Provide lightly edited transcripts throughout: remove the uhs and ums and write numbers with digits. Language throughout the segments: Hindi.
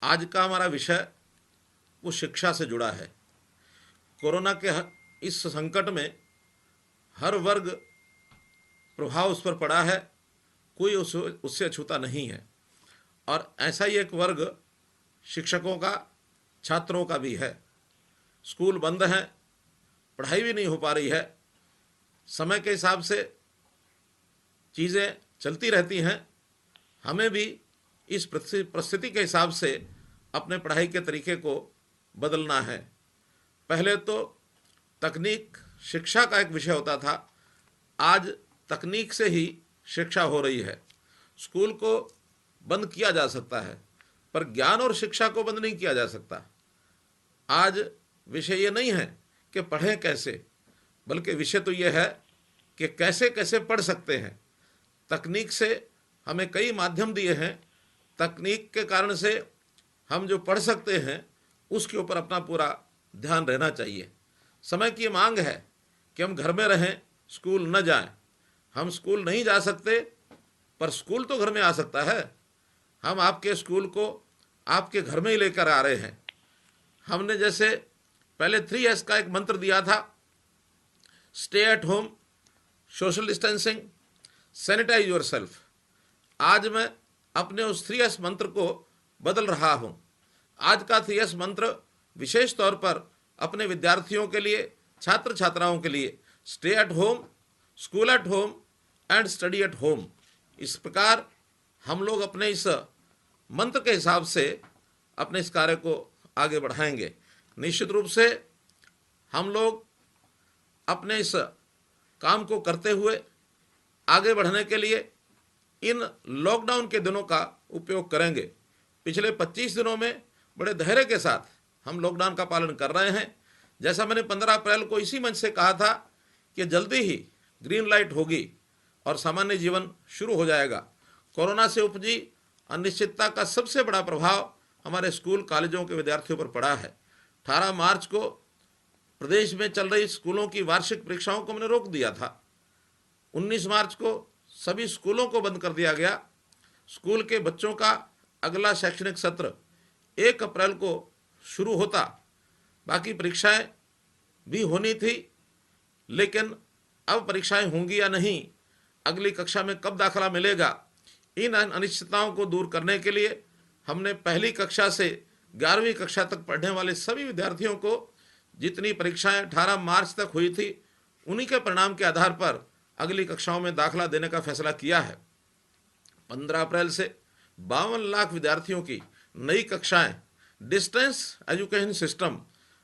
आज का हमारा विषय वो शिक्षा से जुड़ा है। कोरोना के इस संकट में हर वर्ग प्रभाव उस पर पड़ा है, कोई उससे अछूता नहीं है। और ऐसा ही एक वर्ग शिक्षकों का, छात्रों का भी है। स्कूल बंद हैं, पढ़ाई भी नहीं हो पा रही है, समय के हिसाब से चीज़ें चलती रहती हैं। हमें भी इस परिस्थिति के हिसाब से अपने पढ़ाई के तरीके को बदलना है। पहले तो तकनीक शिक्षा का एक विषय होता था, आज तकनीक से ही शिक्षा हो रही है। स्कूल को बंद किया जा सकता है, पर ज्ञान और शिक्षा को बंद नहीं किया जा सकता। आज विषय ये नहीं है कि पढ़ें कैसे, बल्कि विषय तो ये है कि कैसे कैसे पढ़ सकते हैं। तकनीक से हमें कई माध्यम दिए हैं, तकनीक के कारण से हम जो पढ़ सकते हैं उसके ऊपर अपना पूरा ध्यान रहना चाहिए। समय की मांग है कि हम घर में रहें, स्कूल न जाएं। हम स्कूल नहीं जा सकते, पर स्कूल तो घर में आ सकता है। हम आपके स्कूल को आपके घर में ही लेकर आ रहे हैं। हमने जैसे पहले 3S का एक मंत्र दिया था, stay at home, social distancing, sanitise yourself. आज मैं अपने उस 3S मंत्र को बदल रहा हूँ। आज का 3S मंत्र विशेष तौर पर अपने विद्यार्थियों के लिए, छात्र छात्राओं के लिए, stay at home, school at home and study at home. इस प्रकार हम लोग अपने इस मंत्र के हिसाब से अपने इस कार्य को आगे बढ़ाएंगे। निश्चित रूप से हम लोग अपने इस काम को करते हुए आगे बढ़ने के लिए इन लॉकडाउन के दिनों का उपयोग करेंगे। पिछले 25 दिनों में बड़े धैर्य के साथ हम लॉकडाउन का पालन कर रहे हैं। जैसा मैंने 15 अप्रैल को इसी मंच से कहा था कि जल्दी ही ग्रीन लाइट होगी और सामान्य जीवन शुरू हो जाएगा। कोरोना से उपजी अनिश्चितता का सबसे बड़ा प्रभाव हमारे स्कूल कॉलेजों के विद्यार्थियों पर पड़ा है। 18 मार्च को प्रदेश में चल रही स्कूलों की वार्षिक परीक्षाओं को मैंने रोक दिया था। 19 मार्च को सभी स्कूलों को बंद कर दिया गया। स्कूल के बच्चों का अगला शैक्षणिक सत्र 1 अप्रैल को शुरू होता। बाकी परीक्षाएं भी होनी थी, लेकिन अब परीक्षाएं होंगी या नहीं, अगली कक्षा में कब दाखिला मिलेगा, इन अनिश्चितताओं को दूर करने के लिए हमने पहली कक्षा से 11वीं कक्षा तक पढ़ने वाले सभी विद्यार्थियों को जितनी परीक्षाएं 18 मार्च तक हुई थी, उन्हीं के परिणाम के आधार पर अगली कक्षाओं में दाखिला देने का फैसला किया है। 15 अप्रैल से 52 लाख विद्यार्थियों की नई कक्षाएं डिस्टेंस एजुकेशन सिस्टम,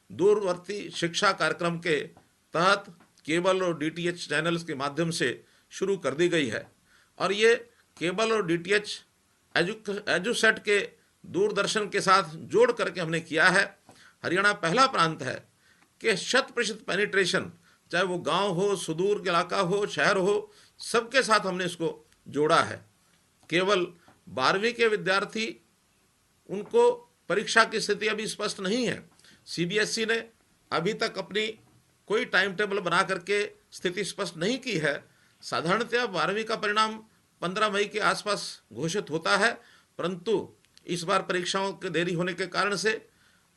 दूरवर्ती शिक्षा कार्यक्रम के तहत केबल और DTH चैनल्स के माध्यम से शुरू कर दी गई है। और ये केबल और DTH एजुसेट के दूरदर्शन के साथ जोड़ करके हमने किया है। हरियाणा पहला प्रांत है कि 100% पेनिट्रेशन, चाहे वो गांव हो, सुदूर इलाका हो, शहर हो, सबके साथ हमने इसको जोड़ा है। केवल 12वीं के विद्यार्थी, उनको परीक्षा की स्थिति अभी स्पष्ट नहीं है। CBSE ने अभी तक अपनी कोई टाइम टेबल बना करके स्थिति स्पष्ट नहीं की है। साधारणतः 12वीं का परिणाम 15 मई के आसपास घोषित होता है, परंतु इस बार परीक्षाओं के देरी होने के कारण से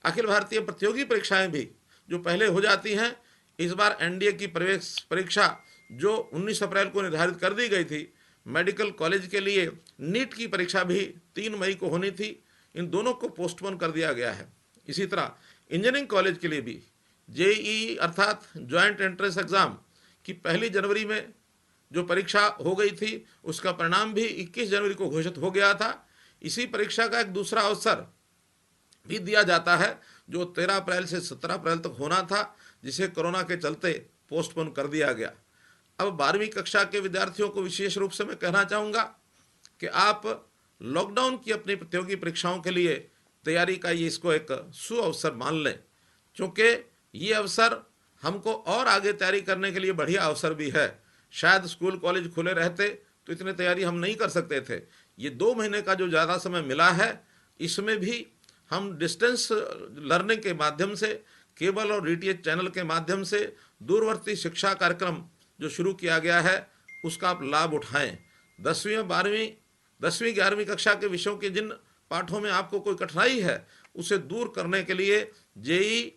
अखिल भारतीय प्रतियोगी परीक्षाएं भी जो पहले हो जाती हैं, इस बार NDA की प्रवेश परीक्षा जो 19 अप्रैल को निर्धारित कर दी गई थी, मेडिकल कॉलेज के लिए नीट की परीक्षा भी 3 मई को होनी थी, इन दोनों को पोस्टपोन कर दिया गया है। इसी तरह इंजीनियरिंग कॉलेज के लिए भी JEE अर्थात ज्वाइंट एंट्रेंस एग्ज़ाम की 1 जनवरी में जो परीक्षा हो गई थी, उसका परिणाम भी 21 जनवरी को घोषित हो गया था। इसी परीक्षा का एक दूसरा अवसर भी दिया जाता है जो 13 अप्रैल से 17 अप्रैल तक होना था, जिसे कोरोना के चलते पोस्टपोन कर दिया गया। अब 12वीं कक्षा के विद्यार्थियों को विशेष रूप से मैं कहना चाहूँगा कि आप लॉकडाउन की अपनी प्रतियोगी परीक्षाओं के लिए तैयारी का ये इसको एक सुअवसर मान लें, क्योंकि ये अवसर हमको और आगे तैयारी करने के लिए बढ़िया अवसर भी है। शायद स्कूल कॉलेज खुले रहते तो इतनी तैयारी हम नहीं कर सकते थे। ये 2 महीने का जो ज़्यादा समय मिला है, इसमें भी हम डिस्टेंस लर्निंग के माध्यम से, केबल और DTH चैनल के माध्यम से दूरवर्ती शिक्षा कार्यक्रम जो शुरू किया गया है, उसका आप लाभ उठाएं। 10वीं 11वीं कक्षा के विषयों के जिन पाठों में आपको कोई कठिनाई है, उसे दूर करने के लिए जेई,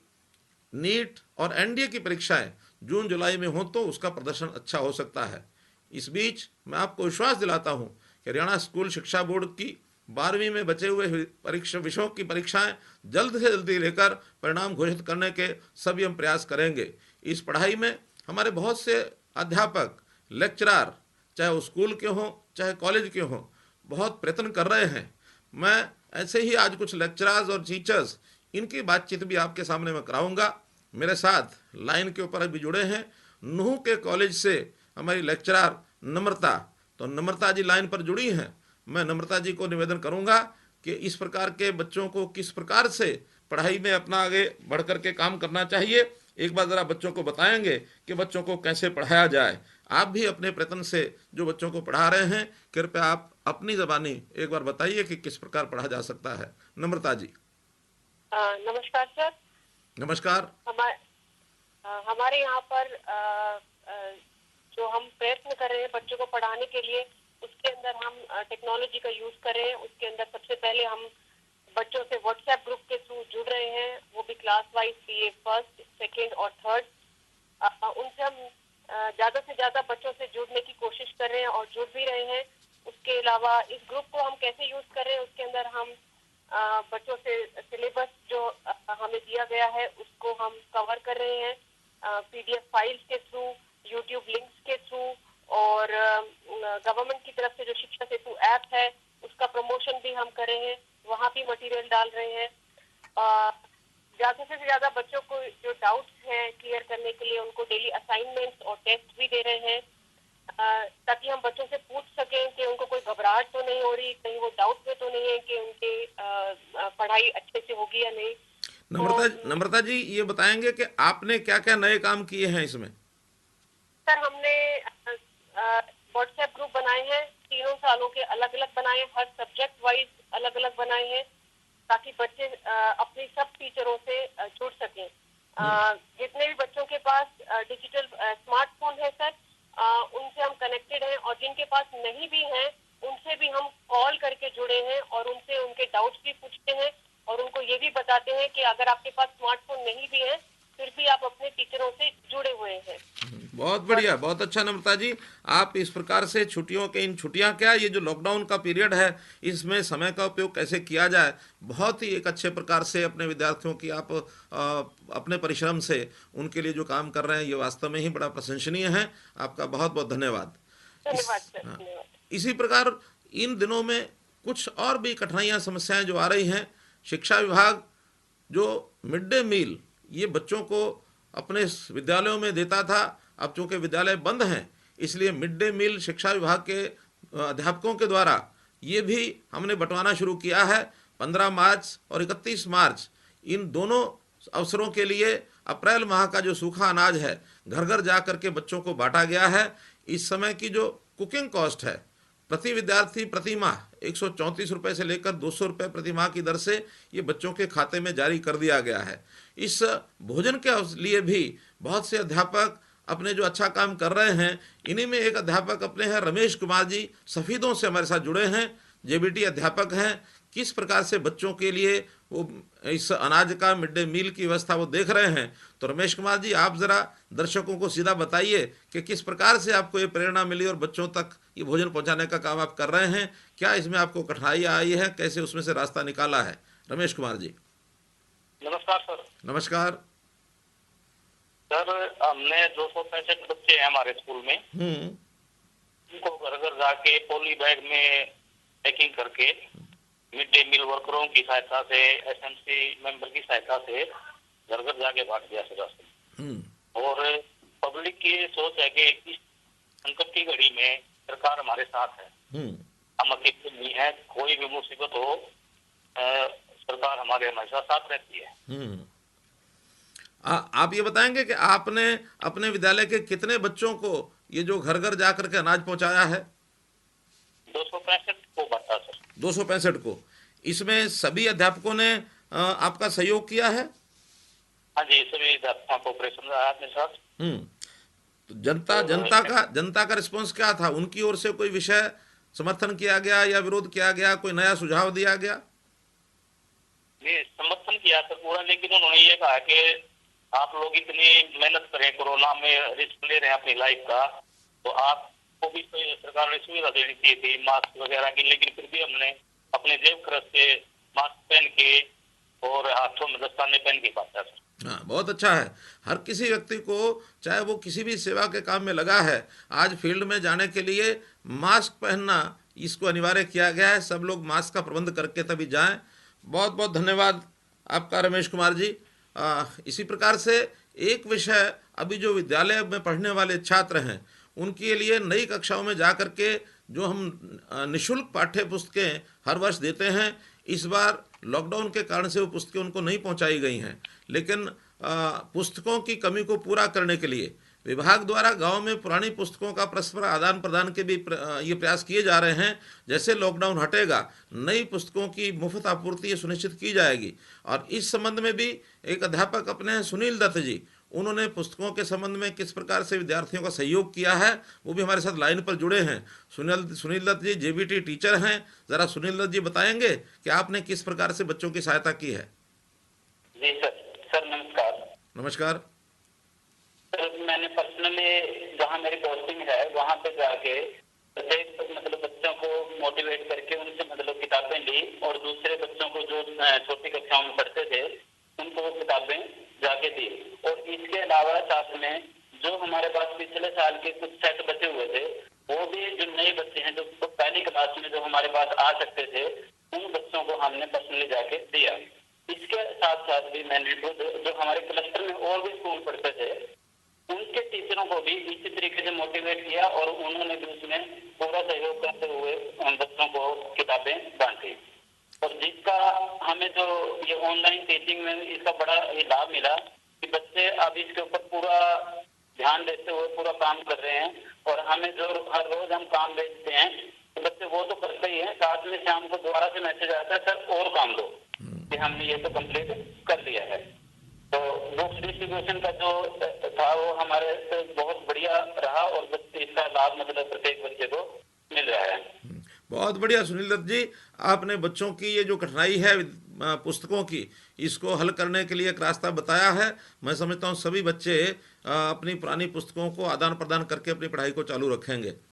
नीट और एनडीए की परीक्षाएं जून जुलाई में हो तो उसका प्रदर्शन अच्छा हो सकता है। इस बीच मैं आपको विश्वास दिलाता हूं कि हरियाणा स्कूल शिक्षा बोर्ड की 12वीं में बचे हुए परीक्षा विषयों की परीक्षाएं जल्द से जल्दी लेकर परिणाम घोषित करने के सभी हम प्रयास करेंगे। इस पढ़ाई में हमारे बहुत से अध्यापक, लेक्चरार, चाहे वो स्कूल के हों चाहे कॉलेज के हों, बहुत प्रयत्न कर रहे हैं। मैं ऐसे ही आज कुछ लेक्चरर्स और टीचर्स, इनकी बातचीत भी आपके सामने मैं कराऊंगा। मेरे साथ लाइन के ऊपर अभी जुड़े हैं नूह के कॉलेज से हमारी लेक्चरर नम्रता। तो नम्रता जी लाइन पर जुड़ी हैं। मैं नम्रता जी को निवेदन करूंगा कि इस प्रकार के बच्चों को किस प्रकार से पढ़ाई में अपना आगे बढ़ कर के काम करना चाहिए, एक बार ज़रा बच्चों को बताएंगे कि बच्चों को कैसे पढ़ाया जाए। आप भी अपने प्रयत्न से जो बच्चों को पढ़ा रहे हैं, कृपया आप अपनी ज़बानी एक बार बताइए कि किस प्रकार पढ़ा जा सकता है। नम्रता जी। नमस्कार सर। नमस्कार। हमारे यहाँ पर जो हम प्रयत्न कर रहे हैं बच्चों को पढ़ाने के लिए, उसके अंदर हम टेक्नोलॉजी का यूज कर रहे हैं। उसके अंदर सबसे पहले हम बच्चों से व्हाट्सएप ग्रुप के थ्रू जुड़ रहे हैं, वो भी class wise, BA first, second और थर्ड। उनसे हम ज़्यादा से ज़्यादा बच्चों से जुड़ने की कोशिश कर रहे हैं और जुड़ भी रहे हैं। उसके अलावा इस ग्रुप को हम कैसे यूज कर रहे हैं, उसके अंदर हम बच्चों से सिलेबस जो हमें दिया गया है उसको हम कवर कर रहे हैं, पीडीएफ फाइल्स के थ्रू, यूट्यूब लिंक्स के थ्रू, और गवर्नमेंट की तरफ से जो शिक्षा सेतु ऐप है उसका प्रमोशन भी हम कर रहे हैं, वहाँ भी मटेरियल डाल रहे हैं। ज़्यादा से ज़्यादा बच्चों को जो डाउट्स हैं क्लियर करने के लिए उनको डेली असाइनमेंट्स और टेस्ट भी दे रहे हैं, ताकि हम बच्चों से पूछ सकें कि उनको कोई घबराहट तो नहीं हो रही, कहीं वो डाउट में तो नहीं है कि उनकी पढ़ाई अच्छे से होगी या नहीं। नम्रता जी, ये बताएंगे कि आपने क्या क्या नए काम किए हैं इसमें? सर, हमने व्हाट्सएप ग्रुप बनाए हैं, 3 सालों के अलग अलग बनाए, हर सब्जेक्ट वाइज अलग अलग बनाए हैं, ताकि बच्चे अपनी सब टीचरों से जुड़ सकें। जितने भी बच्चों के पास डिजिटल स्मार्टफोन है सर, उनसे हम कनेक्टेड हैं, और जिनके पास नहीं भी हैं उनसे भी हम कॉल करके जुड़े हैं और उनसे उनके डाउट्स भी पूछते हैं और उनको ये भी बताते हैं कि अगर आपके पास स्मार्टफोन नहीं भी है फिर भी आप अपने टीचरों से जुड़े हुए हैं। बहुत बढ़िया, बहुत अच्छा नम्रता जी। आप इस प्रकार से छुट्टियों के इन छुट्टियां क्या, ये जो लॉकडाउन का पीरियड है इसमें समय का उपयोग कैसे किया जाए, बहुत ही एक अच्छे प्रकार से अपने विद्यार्थियों की आप अपने परिश्रम से उनके लिए जो काम कर रहे हैं ये वास्तव में ही बड़ा प्रशंसनीय है। आपका बहुत बहुत धन्यवाद। धन्यवाद सर, धन्यवाद। इसी प्रकार इन दिनों में कुछ और भी कठिनाइयाँ, समस्याएं जो आ रही हैं। शिक्षा विभाग जो मिड डे मील ये बच्चों को अपने विद्यालयों में देता था, अब चूँकि विद्यालय बंद हैं इसलिए मिड डे मील शिक्षा विभाग के अध्यापकों के द्वारा ये भी हमने बंटवाना शुरू किया है। 15 मार्च और 31 मार्च इन दोनों अवसरों के लिए अप्रैल माह का जो सूखा अनाज है घर घर जा कर के बच्चों को बांटा गया है। इस समय की जो कुकिंग कॉस्ट है प्रति विद्यार्थी प्रति माह 134 रुपये से लेकर 200 रुपये प्रति माह की दर से ये बच्चों के खाते में जारी कर दिया गया है। इस भोजन के लिए भी बहुत से अध्यापक अपने जो अच्छा काम कर रहे हैं, इन्हीं में एक अध्यापक अपने हैं रमेश कुमार जी, सफ़ीदों से हमारे साथ जुड़े हैं, जेबीटी अध्यापक हैं। किस प्रकार से बच्चों के लिए वो इस अनाज का मिड डे मील की व्यवस्था वो देख रहे हैं। तो रमेश कुमार जी, आप ज़रा दर्शकों को सीधा बताइए कि किस प्रकार से आपको ये प्रेरणा मिली और बच्चों तक ये भोजन पहुंचाने का काम आप कर रहे हैं, क्या इसमें आपको कठिनाई आई है, कैसे उसमें से रास्ता निकाला है? रमेश कुमार जी। नमस्कार सर। नमस्कार सर, हमने 265 बच्चे हैं हमारे स्कूल में, उनको घर घर जाके पॉली बैग में पैकिंग करके मिड डे मील वर्करों की सहायता से, एसएमसी मेंबर की सहायता से घर घर जाके बांट दिया सर। और पब्लिक की सोच है कि इस संकट की घड़ी में सरकार हमारे साथ है, हम अकेले नहीं है, कोई भी मुसीबत हो सरकार हमारे हमेशा साथ रहती है। आप ये बताएंगे कि आपने अपने विद्यालय के कितने बच्चों को ये जो घर घर जा करके अनाज पहुंचाया है? 265 को बांटा सर। 265 को। इसमें सभी अध्यापकों ने आपका सहयोग किया है? हाँ जी, सभी अध्यापकों को ऑपरेशन रहा है अपने साथ। तो जनता का रिस्पांस क्या था? उनकी ओर से कोई विषय समर्थन किया गया या विरोध किया गया, कोई नया सुझाव दिया गया? ये समर्थन किया सर पूरा, लेकिन उन्होंने ये कहा कि आप लोग इतनी मेहनत करें, कोरोना में रिस्क ले रहे हैं अपनी लाइफ का, तो आपको भी तो सरकार ने सुविधा देनी चाहिए थी मास्क वगैरह की, लेकिन फिर भी हमने अपने जेब खर्च से मास्क पहन के और हाथों में दस्ताने पहन के बांटा सर। हाँ, बहुत अच्छा है। हर किसी व्यक्ति को, चाहे वो किसी भी सेवा के काम में लगा है, आज फील्ड में जाने के लिए मास्क पहनना इसको अनिवार्य किया गया है। सब लोग मास्क का प्रबंध करके तभी जाएं। बहुत बहुत धन्यवाद आपका रमेश कुमार जी। इसी प्रकार से एक विषय अभी जो विद्यालय में पढ़ने वाले छात्र हैं उनके लिए नई कक्षाओं में जा कर के जो हम निःशुल्क पाठ्य पुस्तकें हर वर्ष देते हैं, इस बार लॉकडाउन के कारण से वो पुस्तकें उनको नहीं पहुंचाई गई हैं, लेकिन पुस्तकों की कमी को पूरा करने के लिए विभाग द्वारा गांव में पुरानी पुस्तकों का परस्पर आदान प्रदान के भी ये प्रयास किए जा रहे हैं। जैसे लॉकडाउन हटेगा, नई पुस्तकों की मुफ्त आपूर्ति ये सुनिश्चित की जाएगी। और इस संबंध में भी एक अध्यापक अपने हैं, सुनील दत्त जी, उन्होंने पुस्तकों के संबंध में किस प्रकार से विद्यार्थियों का सहयोग किया है वो भी हमारे साथ लाइन पर जुड़े हैं। सुनील दत्त जी जेबीटी टीचर हैं। ज़रा सुनील दत्त जी बताएंगे कि आपने किस प्रकार से बच्चों की सहायता की है। जी सर। सर नमस्कार। नमस्कार। सर मैंने पर्सनली जहाँ मेरी पोस्टिंग है वहाँ पे जाके प्रत्येक मतलब बच्चों को मोटिवेट करके उनसे मतलब किताबें ली, और दूसरे बच्चों को जो छोटी कक्षाओं में पढ़ते थे उनको वो किताबें जाके दी। और इसके अलावा साथ में जो हमारे पास पिछले साल के कुछ सेट बचे हुए थे, वो भी जो नए बच्चे हैं जो पहली क्लास में जो हमारे पास आ सकते थे, उन बच्चों को हमने पर्सनली जाके दिया। इसके साथ साथ भी मैंने खुद जो हमारे क्लस्टर में और भी स्कूल पढ़ते थे उनके टीचरों को भी इसी तरीके से मोटिवेट किया, और उन्होंने भी उसमें पूरा सहयोग करते हुए उन बच्चों को किताबें बांटी। और जिसका हमें जो ये ऑनलाइन टीचिंग में इसका बड़ा ये लाभ मिला कि बच्चे अब इसके ऊपर पूरा ध्यान देते हुए पूरा काम कर रहे हैं। और हमें जो हर रोज हम काम भेजते हैं तो बच्चे वो तो करते ही हैं, साथ में शाम को दोबारा से मैसेज आता है सर और काम दो, कि हमने ये तो कंप्लीट कर लिया है। तो बुक्स डिस्ट्रीब्यूशन का जो था वो हमारे से बहुत बढ़िया रहा, और बच्चे इसका लाभ मतलब प्रत्येक बच्चे को मिल रहा है। बहुत बढ़िया सुनील दत्त जी, आपने बच्चों की ये जो कठिनाई है पुस्तकों की, इसको हल करने के लिए एक रास्ता बताया है। मैं समझता हूँ सभी बच्चे अपनी पुरानी पुस्तकों को आदान प्रदान करके अपनी पढ़ाई को चालू रखेंगे।